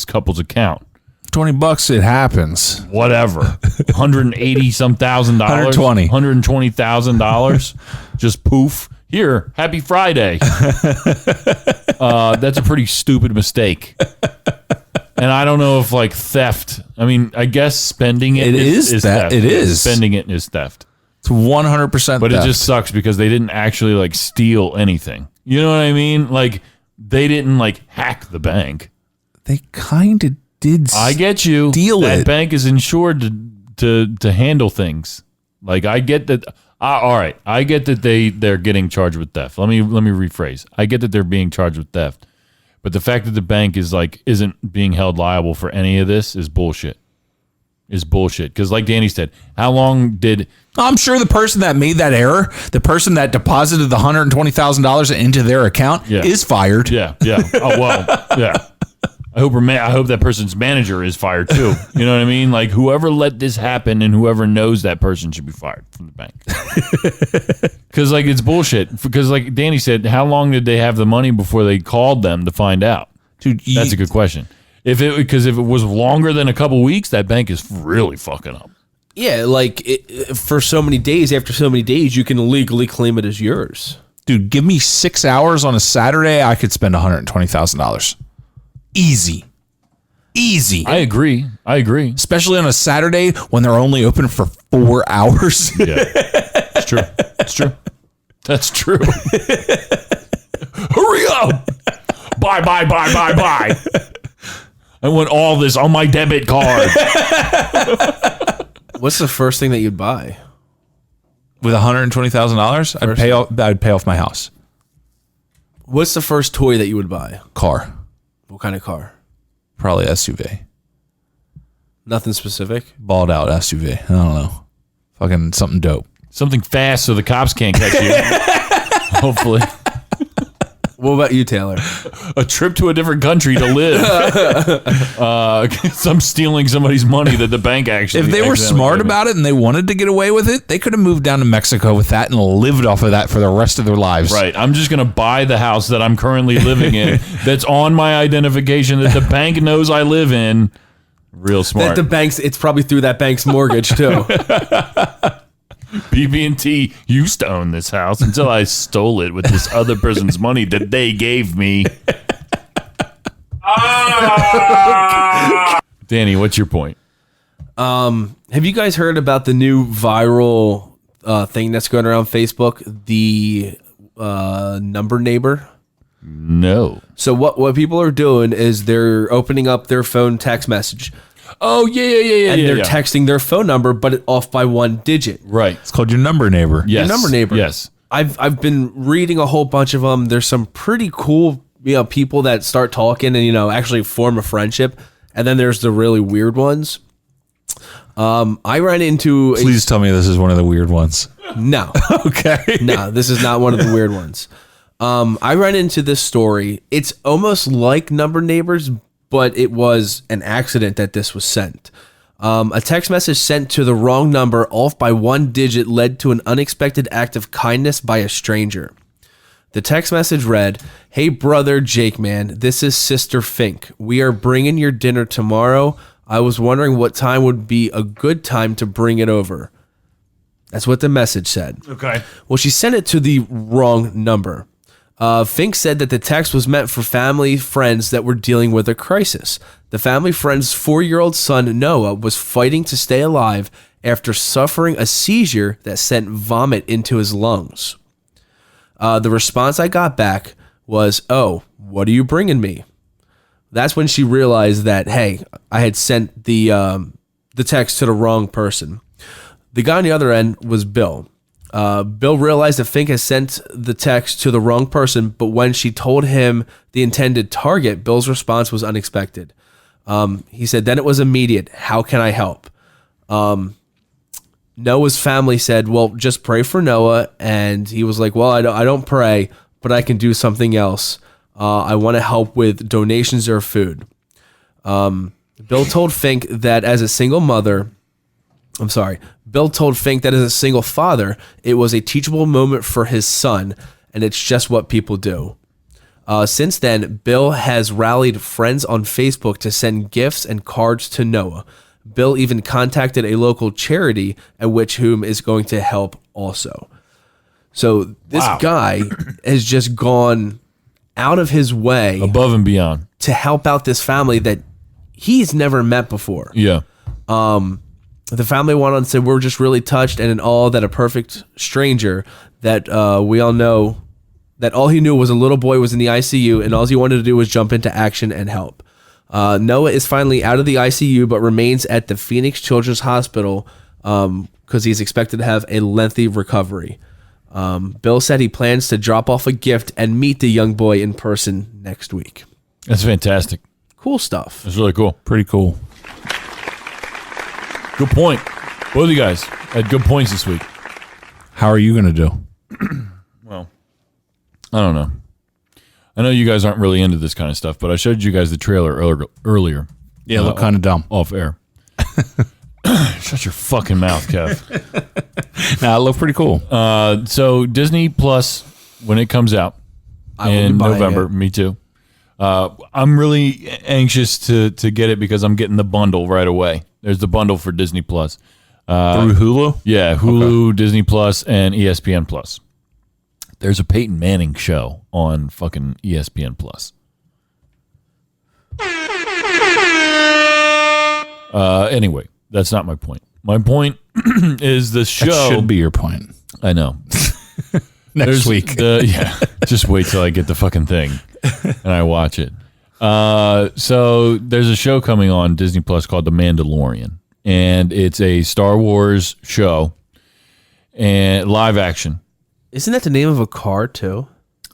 couple's account. $20, it happens. Whatever. 180 some $1,000. $120,000. Just poof. Here, happy Friday. That's a pretty stupid mistake. And I don't know if like theft. I mean, I guess spending it is theft. It is. Spending it is theft. It's 100% But theft. it just sucks because they didn't actually like steal anything. You know what I mean? Like, they didn't like hack the bank. They kind of did. I get you. That bank is insured to handle things. Like, I get that. All right, I get that they're getting charged with theft. Let me rephrase. I get that they're being charged with theft, but the fact that the bank isn't being held liable for any of this is bullshit. Because like Danny said, how long did? I'm sure the person that made that error, the person that deposited the $120,000 into their account, is fired. Yeah. Oh well, yeah. I hope that person's manager is fired too. You know what I mean? Like, whoever let this happen and whoever knows that person should be fired from the bank. Because like, it's bullshit. Because like Danny said, how long did they have the money before they called them to find out? Dude, that's a good question. Because if it was longer than a couple weeks, that bank is really fucking up. Yeah, like for so many days, after so many days, you can legally claim it as yours. Dude, give me 6 hours on a Saturday, I could spend $120,000. Easy. I agree. Especially on a Saturday when they're only open for 4 hours. Yeah, it's true. That's true. Hurry up. Bye. I want all this on my debit card. What's the first thing that you'd buy? With $120,000, I'd pay off my house. What's the first toy that you would buy? Car. What kind of car? Probably SUV. Nothing specific? Balled out SUV. I don't know. Fucking something dope. Something fast so the cops can't catch you. Hopefully. What about you, Taylor? A trip to a different country to live. I'm stealing somebody's money that the bank actually. If they were smart about it and they wanted to get away with it, they could have moved down to Mexico with that and lived off of that for the rest of their lives. Right. I'm just going to buy the house that I'm currently living in that's on my identification that the bank knows I live in. Real smart. That the bank's, it's probably through that bank's mortgage, too. BB&T used to own this house until I stole it with this other person's money that they gave me. Danny, what's your point? Have you guys heard about the new viral thing that's going around Facebook? The number neighbor? No. So what people are doing is they're opening up their phone text message. Oh, yeah. And they're texting their phone number, but it off by one digit. Right. It's called your number neighbor. Yes. Your number neighbor. Yes. I've been reading a whole bunch of them. There's some pretty cool, people that start talking and, actually form a friendship. And then there's the really weird ones. I ran into... Please tell me this is one of the weird ones. No. Okay. No, this is not one of the weird ones. I ran into this story. It's almost like Number Neighbors, but it was an accident that this was sent. A text message sent to the wrong number off by one digit led to an unexpected act of kindness by a stranger. The text message read, "Hey brother Jake man, this is Sister Fink. We are bringing your dinner tomorrow. I was wondering what time would be a good time to bring it over." That's what the message said. Okay. Well, she sent it to the wrong number. Fink said that the text was meant for family friends that were dealing with a crisis. The family friend's 4-year-old son, Noah, was fighting to stay alive after suffering a seizure that sent vomit into his lungs. The response I got back was, "Oh, what are you bringing me?" That's when she realized that, hey, I had sent the text to the wrong person. The guy on the other end was Bill. Bill realized that Fink had sent the text to the wrong person, but when she told him the intended target, Bill's response was unexpected. He said, "Then it was immediate. How can I help?" Noah's family said, "Well, just pray for Noah." And he was like, "Well, I don't pray, but I can do something else. I want to help with donations or food." Bill told Fink that as a single father, it was a teachable moment for his son, and it's just what people do. Since then, Bill has rallied friends on Facebook to send gifts and cards to Noah. Bill even contacted a local charity at which whom is going to help also. So this guy has just gone out of his way above and beyond to help out this family that he's never met before. Yeah. The family went on and said, "We're just really touched and in awe that a perfect stranger that we all know that all he knew was a little boy was in the ICU and all he wanted to do was jump into action and help." Noah is finally out of the ICU but remains at the Phoenix Children's Hospital because he's expected to have a lengthy recovery. Bill said he plans to drop off a gift and meet the young boy in person next week. That's fantastic. Cool stuff. That's really cool. Pretty cool. Good point. Both of you guys had good points this week. How are you going to do? Well, I don't know. I know you guys aren't really into this kind of stuff, but I showed you guys the trailer earlier. Yeah, look kind of dumb. Off air. Shut your fucking mouth, Kev. Nah, it looked pretty cool. So Disney Plus, when it comes out in November, me too. I'm really anxious to get it because I'm getting the bundle right away. There's the bundle for Disney Plus. Through Hulu? Yeah, Hulu, okay. Disney Plus, and ESPN Plus. There's a Peyton Manning show on fucking ESPN Plus. Anyway, that's not my point. My point is the show. That should be your point. I know. Next week. Yeah, just wait till I get the fucking thing and I watch it. So there's a show coming on Disney Plus called The Mandalorian, and it's a Star Wars show and live action. Isn't that the name of a car too?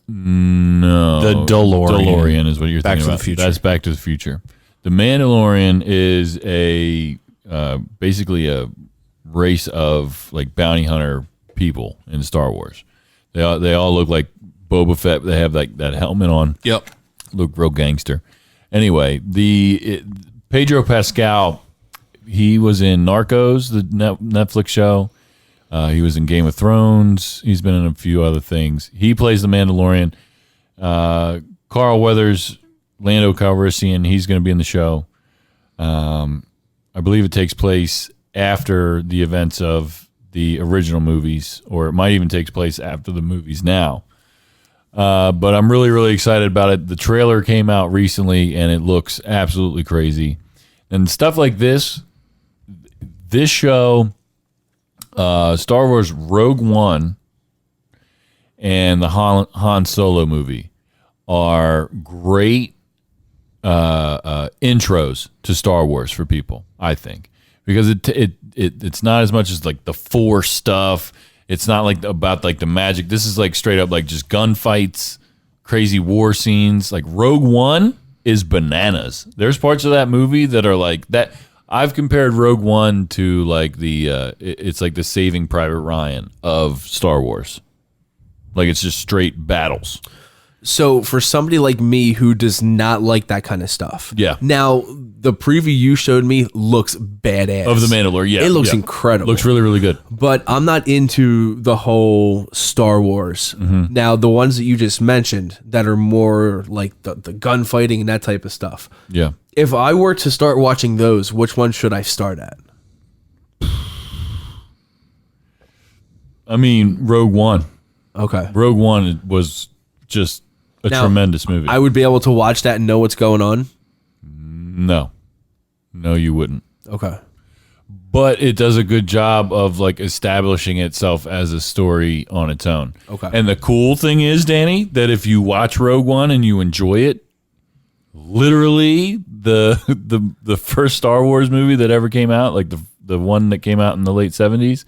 No, The DeLorean. DeLorean is what you're Back thinking to the about. Future. That's Back to the Future. The Mandalorian is a basically a race of like bounty hunter people in Star Wars. They all look like Boba Fett. They have like that helmet on. Yep. Look real gangster. Anyway, Pedro Pascal, he was in Narcos, the Netflix show. He was in Game of Thrones. He's been in a few other things. He plays the Mandalorian. Carl Weathers, Lando Calrissian, he's going to be in the show. I believe it takes place after the events of the original movies, or it might even take place after the movies now. But I'm really, really excited about it. The trailer came out recently, and it looks absolutely crazy. And stuff like this show, Star Wars Rogue One and the Han Solo movie are great intros to Star Wars for people, I think, because it's not as much as like the Force stuff. It's not like about like the magic. This is like straight up like just gunfights, crazy war scenes. Like Rogue One is bananas. There's parts of that movie that are like that. I've compared Rogue One to like it's like the Saving Private Ryan of Star Wars. Like it's just straight battles. So for somebody like me who does not like that kind of stuff, Yeah. Now the preview you showed me looks badass. Of the Mandalorian, yeah. It looks yeah. incredible. Looks really, really good. But I'm not into the whole Star Wars. Mm-hmm. Now, the ones that you just mentioned that are more like the gunfighting and that type of stuff. Yeah. If I were to start watching those, which one should I start at? I mean, Rogue One. Okay. Rogue One was just a tremendous movie. I would be able to watch that and know what's going on? No, you wouldn't. Okay. But it does a good job of like establishing itself as a story on its own. Okay. And the cool thing is, Danny, that if you watch Rogue One and you enjoy it, literally the first Star Wars movie that ever came out, like the one that came out in the late 70s,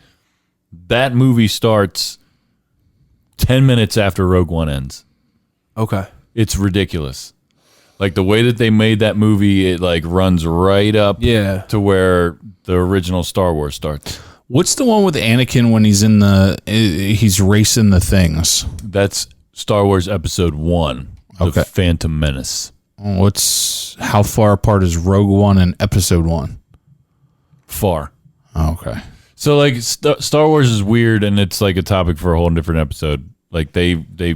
that movie starts 10 minutes after Rogue One ends. Okay. It's ridiculous. Like the way that they made that movie, it like runs right up to where the original Star Wars starts. What's the one with Anakin when he's racing the things? That's Star Wars Episode 1, The Phantom Menace. How far apart is Rogue One and Episode 1? Far. Okay. So like Star Wars is weird, and it's like a topic for a whole different episode. Like they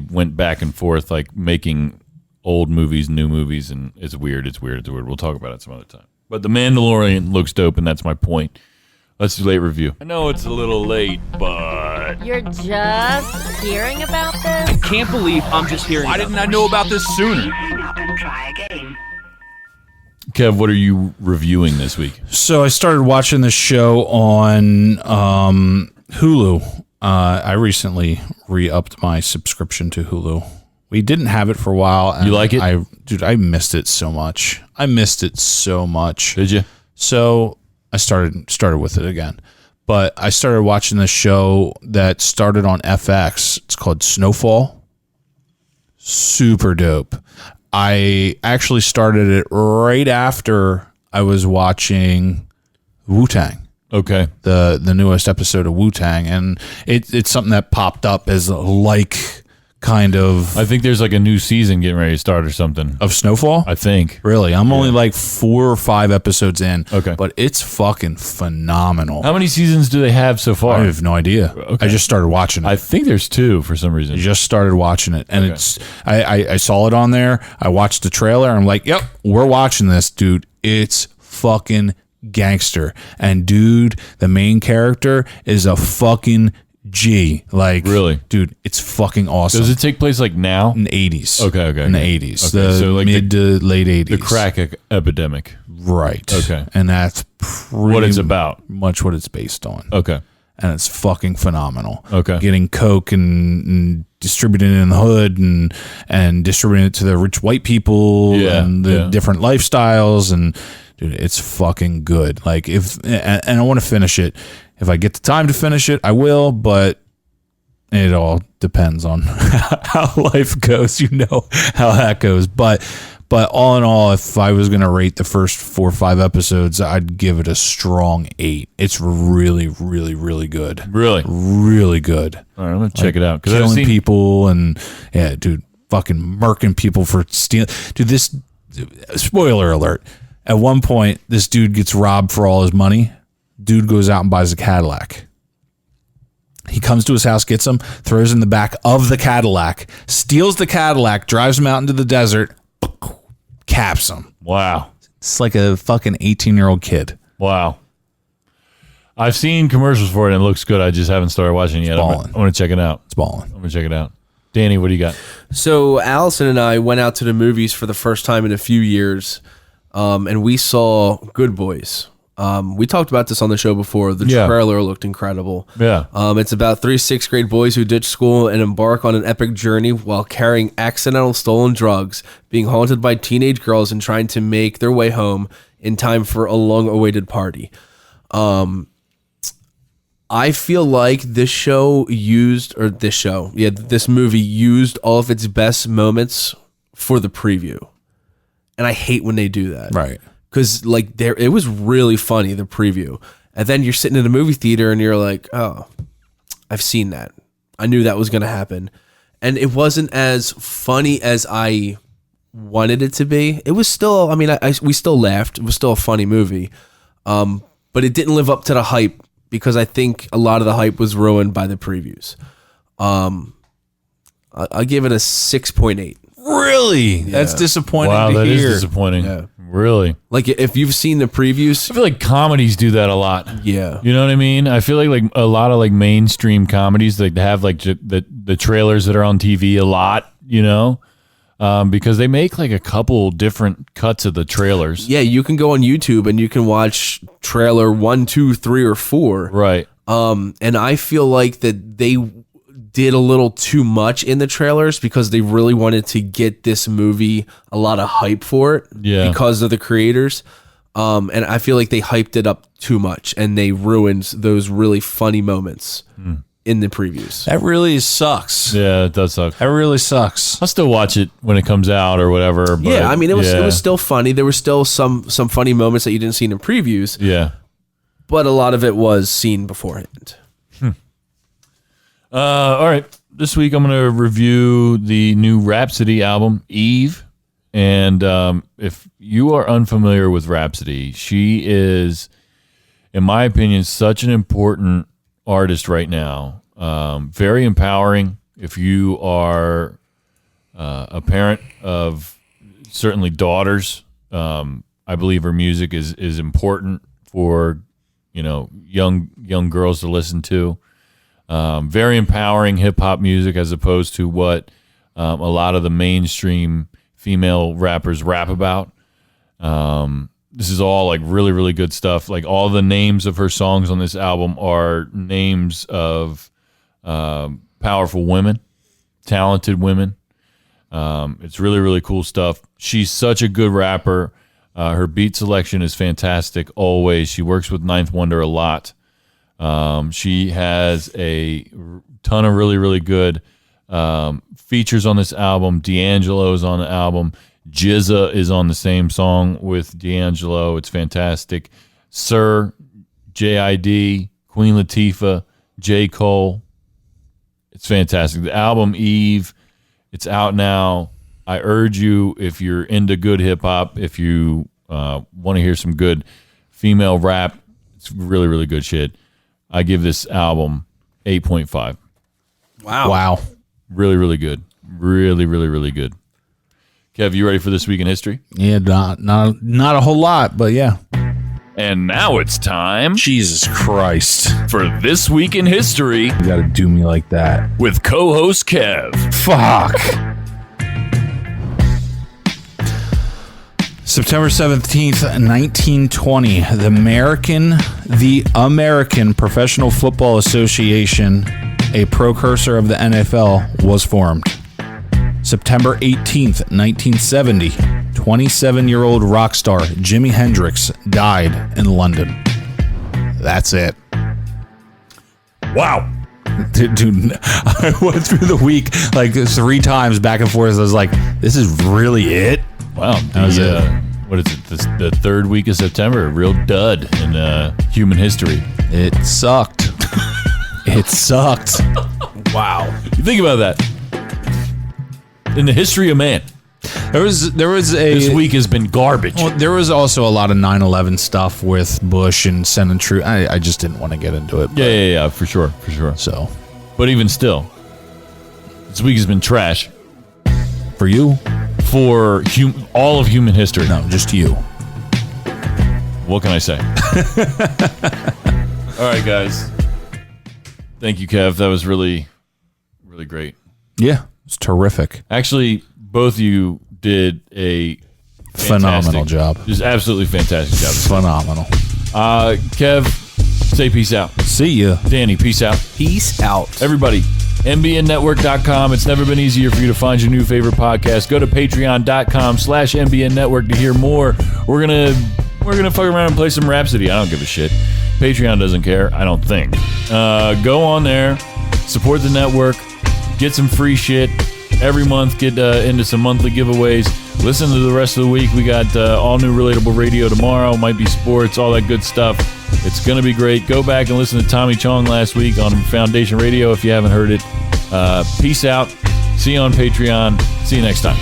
went back and forth, like making old movies, new movies, and it's weird. We'll talk about it some other time. But The Mandalorian looks dope, and that's my point. Let's do late review. I know it's a little late, but You're just hearing about this? Can't believe I'm just hearing. Why didn't I know about this sooner? Kev, what are you reviewing this week? So I started watching the show on Hulu. I recently re-upped my subscription to Hulu. We didn't have it for a while. And you like it? I missed it so much. Did you? So I started with it again. But I started watching this show that started on FX. It's called Snowfall. Super dope. I actually started it right after I was watching Wu-Tang. Okay. The newest episode of Wu-Tang. And it's something that popped up as kind of... I think there's like a new season getting ready to start or something. Of Snowfall? I think. Really? I'm only like 4 or 5 episodes in. Okay. But it's fucking phenomenal. How many seasons do they have so far? I have no idea. Okay. I just started watching it. I think there's 2 for some reason. I just started watching it. And it's... I saw it on there. I watched the trailer. I'm like, yep, we're watching this, dude. It's fucking gangster. And dude, the main character is a fucking G. Like, really, dude, it's fucking awesome. Does it take place like now? In the 80s. Okay. In the 80s. Okay, The so like mid to late 80s. The crack epidemic. Right. Okay. And that's what it's about. Much what it's based on. Okay. and it's fucking phenomenal. Okay. Getting coke and distributing it in the hood and distributing it to the rich white people and the different lifestyles, and dude, it's fucking good. Like and I want to finish it. If I get the time to finish it, I will, but it all depends on how life goes. You know how that goes. But all in all, if I was going to rate the first 4 or 5 episodes, I'd give it a strong 8. It's really, really, really good. Really? Really good. All right, I'm going to check it out. Killing I've seen people and, yeah, dude, fucking murking people for stealing. Dude, this, spoiler alert, at one point, this dude gets robbed for all his money. Dude goes out and buys a Cadillac. He comes to his house, gets him, throws in the back of the Cadillac, steals the Cadillac, drives him out into the desert, caps him. Wow. It's like a fucking 18-year-old kid. Wow. I've seen commercials for it and it looks good. I just haven't started watching it yet. I want to check it out. It's balling. I'm going to check it out. Danny, what do you got? So Allison and I went out to the movies for the first time in a few years, and we saw Good Boys. We talked about this on the show before. The trailer looked incredible. Yeah. It's about 3 6th grade boys who ditch school and embark on an epic journey while carrying accidental stolen drugs, being haunted by teenage girls, and trying to make their way home in time for a long-awaited party. I feel like this movie used all of its best moments for the preview. And I hate when they do that. Right. Because it was really funny, the preview. And then you're sitting in a movie theater and you're like, oh, I've seen that. I knew that was going to happen. And it wasn't as funny as I wanted it to be. It was still, I mean, we still laughed. It was still a funny movie. But it didn't live up to the hype because I think a lot of the hype was ruined by the previews. I'll give it a 6.8. Really? Yeah. That's disappointing to hear. Wow, that is disappointing. Yeah. Really? Like, if you've seen the previews... I feel like comedies do that a lot. Yeah. You know what I mean? I feel like a lot of mainstream comedies, they have the trailers that are on TV a lot, you know? Because they make a couple different cuts of the trailers. Yeah, you can go on YouTube and you can watch trailer 1, 2, 3, or 4. Right. And I feel like that they did a little too much in the trailers because they really wanted to get this movie a lot of hype for it because of the creators. And I feel like they hyped it up too much and they ruined those really funny moments in the previews. That really sucks. Yeah, it does suck. That really sucks. I'll still watch it when it comes out or whatever. But yeah, I mean, it was still funny. There were still some funny moments that you didn't see in the previews. Yeah. But a lot of it was seen beforehand. All right. This week I'm going to review the new Rhapsody album, Eve. And if you are unfamiliar with Rhapsody, she is, in my opinion, such an important artist right now. Very empowering. If you are a parent of certainly daughters, I believe her music is important for young girls to listen to. Very empowering hip hop music as opposed to what a lot of the mainstream female rappers rap about. This is all really, really good stuff. All the names of her songs on this album are names of powerful women, talented women. It's really, really cool stuff. She's such a good rapper. Her beat selection is fantastic always. She works with Ninth Wonder a lot. She has a ton of really, really good features on this album. D'Angelo's on the album. Jizza is on the same song with D'Angelo. It's fantastic. Sir, J.I.D., Queen Latifah, J. Cole. It's fantastic. The album Eve, it's out now. I urge you, if you're into good hip-hop, if you want to hear some good female rap, it's really, really good shit. I give this album 8.5. Wow. Really, really good. Really, really, really good. Kev, you ready for This Week in History? Yeah, not a whole lot, but yeah. And now it's time Jesus Christ. for This Week in History You gotta do me like that. with co-host Kev. Fuck. September 17th, 1920, the American Professional Football Association, a precursor of the NFL, was formed. September 18th, 1970, 27-year-old rock star Jimi Hendrix died in London. That's it. Wow. Dude, I went through the week like 3 times back and forth. I was like, this is really it? Wow. That was it. What is it? The third week of September. A real dud in human history. It sucked. It sucked. Wow. You think about that. In the history of man. This week has been garbage. Well, there was also a lot of 9/11 stuff with Bush and sending troops. I just didn't want to get into it. Yeah, for sure. So, but even still, this week has been trash for you, for all of human history. No, just you. What can I say? All right, guys. Thank you, Kev. That was really, really great. Yeah, it's terrific. Actually, both of you did a phenomenal job. Just absolutely fantastic job. Phenomenal. Kev, say peace out. See ya. Danny, peace out. Peace out. Everybody, mbnnetwork.com. It's never been easier for you to find your new favorite podcast. Go to patreon.com/mbnnetwork to hear more. We're gonna fuck around and play some Rhapsody. I don't give a shit. Patreon doesn't care, I don't think. Go on there, support the network, get some free shit. Every month, get into some monthly giveaways. Listen to the rest of the week. We got all new Relatable Radio tomorrow. Might be sports, all that good stuff. It's going to be great. Go back and listen to Tommy Chong last week on Foundation Radio if you haven't heard it. Peace out. See you on Patreon. See you next time.